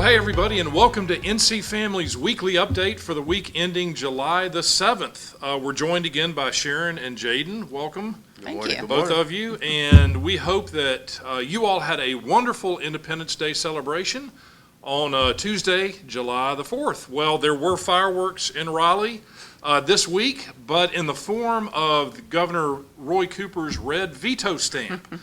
Hey everybody, and welcome to NC Family's weekly update for the week ending July the 7th. We're joined again by Sharon and Jaden. Welcome. Thank you. Both of you, and we hope that you all had a wonderful Independence Day celebration on Tuesday, July the 4th. Well, there were fireworks in Raleigh this week, but in the form of Governor Roy Cooper's red veto stamp.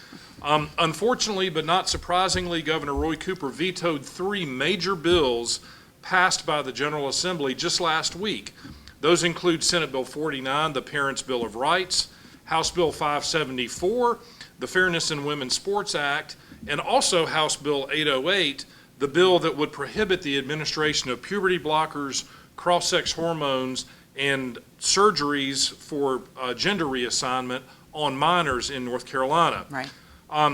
Unfortunately, but not surprisingly, Governor Roy Cooper vetoed three major bills passed by the General Assembly just last week. Those include Senate Bill 49, the Parents' Bill of Rights, House Bill 574, the Fairness in Women's Sports Act, and also House Bill 808, the bill that would prohibit the administration of puberty blockers, cross-sex hormones, and surgeries for gender reassignment on minors in North Carolina. Right.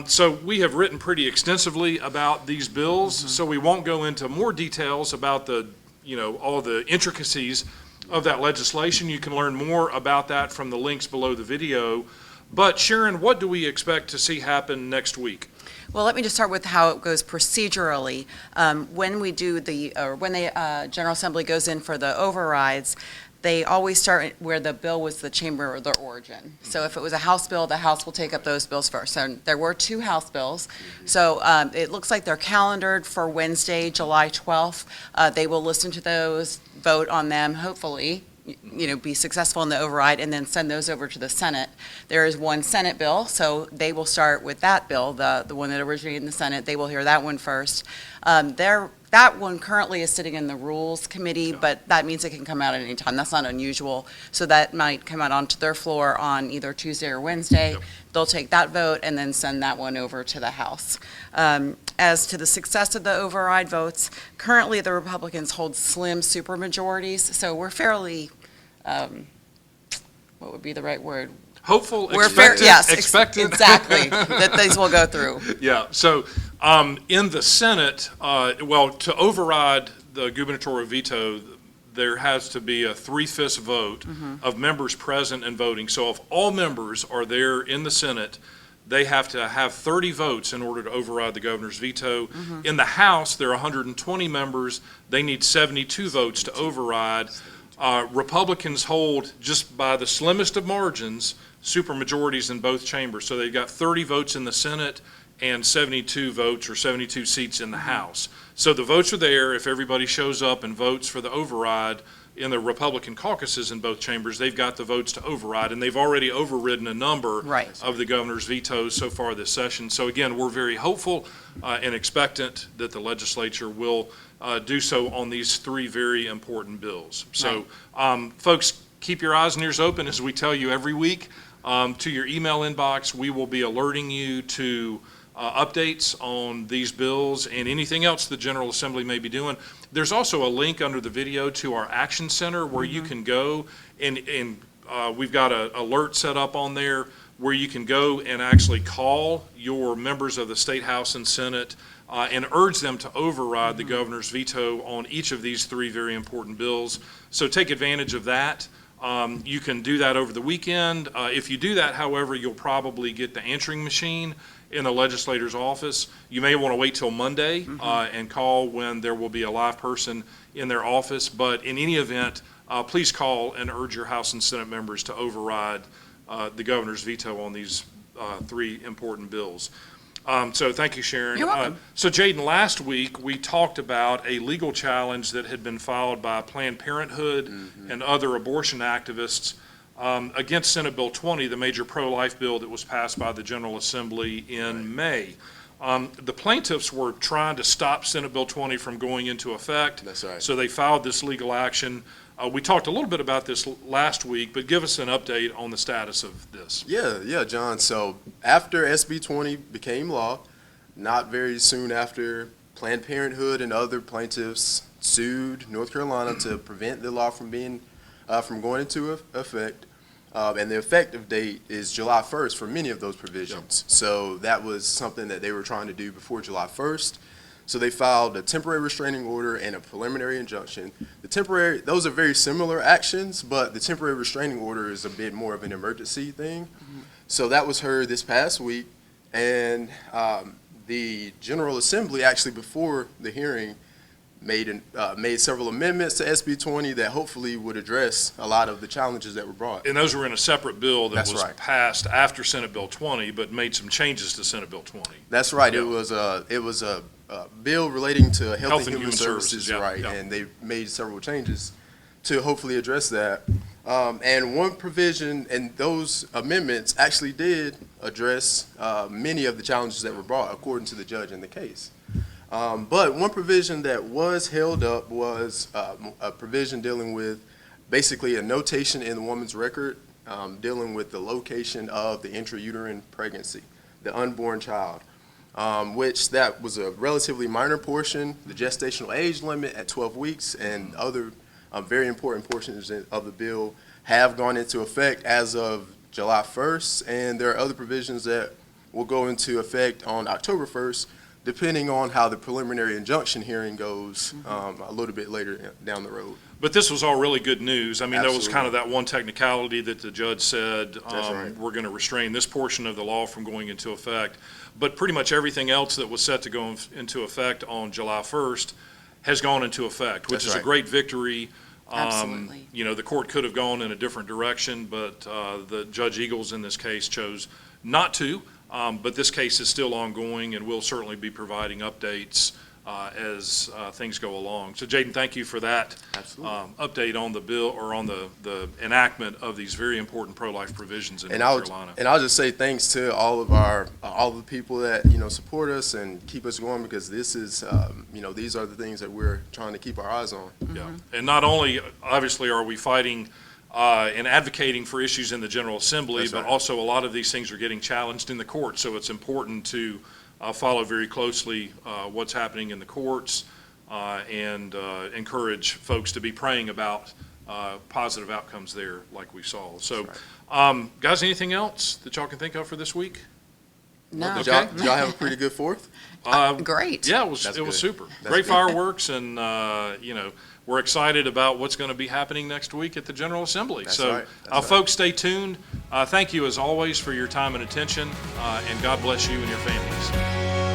So we have written pretty extensively about these bills, so we won't go into more details about all the intricacies of that legislation. You can learn more about that from the links below the video. But Sharon, what do we expect to see happen next week? Well, let me just start with how it goes procedurally. When the General Assembly goes in for the overrides, they always start where the bill was the chamber or the origin. So if it was a House bill, the House will take up those bills first. So there were two House bills. So it looks like they're calendared for Wednesday, July 12th. They will listen to those, vote on them, hopefully, be successful in the override, and then send those over to the Senate. There is one Senate bill, so they will start with that bill, the one that originated in the Senate. They will hear that one first. That one currently is sitting in the Rules Committee, but that means it can come out at any time. That's not unusual. So that might come out onto their floor on either Tuesday or Wednesday. Yep. They'll take that vote and then send that one over to the House. As to the success of the override votes, currently the Republicans hold slim supermajorities, so we're fairly, what would be the right word? Hopeful, We're expected, yes, expected. Exactly, that these will go through. Yeah, so in the Senate, to override the gubernatorial veto, there has to be a 3/5 vote of members present and voting. So if all members are there in the Senate, they have to have 30 votes in order to override the governor's veto. In the House, there are 120 members. They need 72 votes to override. Republicans hold, just by the slimmest of margins, supermajorities in both chambers. So they've got 30 votes in the Senate and 72 votes or 72 seats in the House. So the votes are there. If everybody shows up and votes for the override in the Republican caucuses in both chambers, they've got the votes to override, and they've already overridden a number of the governor's vetoes so far this session. So again, we're very hopeful and expectant that the legislature will do so on these three very important bills. So folks, keep your eyes and ears open as we tell you every week. To your email inbox, we will be alerting you to updates on these bills and anything else the General Assembly may be doing. There's also a link under the video to our Action Center where you can go and we've got an alert set up on there where you can go and actually call your members of the State House and Senate and urge them to override the governor's veto on each of these three very important bills. So take advantage of that. You can do that over the weekend. If you do that, however, you'll probably get the answering machine in the legislator's office. You may want to wait till Monday and call when there will be a live person in their office. But in any event, please call and urge your House and Senate members to override the governor's veto on these three important bills. So thank you, Sharon. You're welcome. So Jaden, last week we talked about a legal challenge that had been filed by Planned Parenthood and other abortion activists against Senate Bill 20, the major pro-life bill that was passed by the General Assembly in May. The plaintiffs were trying to stop Senate Bill 20 from going into effect. That's right. So they filed this legal action. We talked a little bit about this last week, but give us an update on the status of this. Yeah, John. So after SB 20 became law, not very soon after, Planned Parenthood and other plaintiffs sued North Carolina to prevent the law from going into effect. And the effective date is July 1st for many of those provisions. Yep. So that was something that they were trying to do before July 1st. So they filed a temporary restraining order and a preliminary injunction. Those are very similar actions, but the temporary restraining order is a bit more of an emergency thing. So that was heard this past week, and the General Assembly, actually before the hearing, made several amendments to SB 20 that hopefully would address a lot of the challenges that were brought. And those were in a separate bill that That's was right. passed after Senate Bill 20, but made some changes to Senate Bill 20. That's right. Yeah. It was a bill relating to Health and Human Services, Services, yeah, right? yeah. And they made several changes to hopefully address that. And one provision in those amendments actually did address many of the challenges that were brought, according to the judge in the case. But one provision that was held up was a provision dealing with basically a notation in the woman's record dealing with the location of the intrauterine pregnancy, the unborn child, which that was a relatively minor portion, the gestational age limit at 12 weeks, and other very important portions of the bill have gone into effect as of July 1st, and there are other provisions that will go into effect on October 1st, depending on how the preliminary injunction hearing goes a little bit later down the road. But this was all really good news. I mean, there was Absolutely. kind of that one technicality that the judge said, right. we're going to restrain this portion of the law from going into effect. But pretty much everything else that was set to go into effect on July 1st has gone into effect, which That's is a right. great victory. Absolutely. You know, the court could have gone in a different direction, but the Judge Eagles in this case chose not to. But this case is still ongoing, and we'll certainly be providing updates as things go along. So Jaden, thank you for that Absolutely. update on the bill, or on the enactment of these very important pro-life provisions in And North Carolina. I'll just say thanks to all of the people that support us and keep us going, because this is these are the things that we're trying to keep our eyes on. Yeah, and not only, obviously, are we fighting and advocating for issues in the General Assembly, That's but right. also a lot of these things are getting challenged in the courts. So it's important to follow very closely what's happening in the courts and encourage folks to be praying about positive outcomes there, like we saw. So, guys, anything else that y'all can think of for this week? No. Did y'all have a pretty good Fourth? Great. Yeah, it was That's good. Super. That's Great good. fireworks, and we're excited about what's going to be happening next week at the General Assembly. That's So, right. That's right. folks, stay tuned. Thank you as always for your time and attention, and God bless you and your families.